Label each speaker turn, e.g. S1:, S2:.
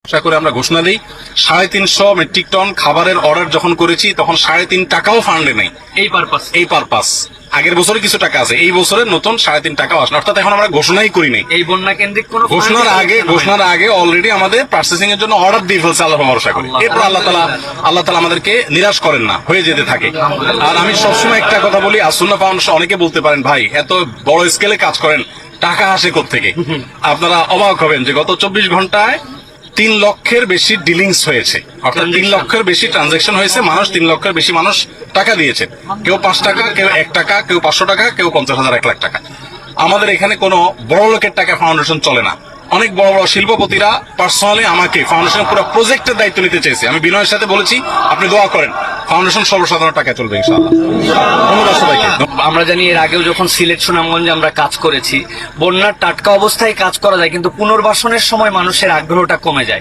S1: আশা করে আমরা ঘোষণা দিই 350 মেট্রিক টন খাবারের অর্ডার যখন করেছি তখন 3.5 টাকাও ফান্ডে নেই। এই পারপাস আগের বছরে কিছু টাকা আছে, এই বছরে নতুন 3.5 টাকাও আসে, অর্থাৎ এখন আমরা ঘোষণাই করি নাই।
S2: এই বন্যা কেন্দ্রিক কোন
S1: ঘোষণার আগে অলরেডি আমাদের প্রসেসিং এর জন্য অর্ডার দিয়ে ফেলছে, আল্লাহ ভরসা করি। এরপর আল্লাহ তাআলা আমাদেরকে নিরাশ করেন না, হয়ে যেতে থাকে। আর আমি সবসময় একটা কথা বলি, আসুন্নাহ ফাউন্ডেশন, অনেকে বলতে পারেন ভাই এত বড় স্কেলে কাজ করেন, টাকা আসে কোত্থেকে? আপনারা অবাক হবেন যে গত 24 ঘন্টায় 3 লক্ষের বেশি ডিলিংস হয়েছে, অর্থাৎ 3 লক্ষের বেশি ট্রানজাকশন হয়েছে। 3 লক্ষের বেশি মানুষ টাকা দিয়েছে, কেউ 5 টাকা, কেউ 1 টাকা, কেউ 500 টাকা, কেউ 50,000, 1 লাখ টাকা। আমাদের এখানে কোনো বড় লোকের টাকা ফাউন্ডেশন চলে না। অনেক বড় বড় শিল্পপতিরা পার্সোনালি আমাকে ফাউন্ডেশনের পুরো প্রজেক্টের দায়িত্ব নিতে চেয়েছে। আমি বিনয়ের সাথে বলেছি আপনি দোয়া করেন, ফাউন্ডেশন সর্বসাধারণ টাকা চলবে ইনশাআল্লাহ। ধন্যবাদ সবাইকে।
S2: আমরা জানি এর আগেও যখন সিলেট সুনামগঞ্জে আমরা কাজ করেছি, বন্যার টাটকা অবস্থায় কাজ করা যায়, কিন্তু পুনর্বাসনের সময় মানুষের আগ্রহটা কমে যায়।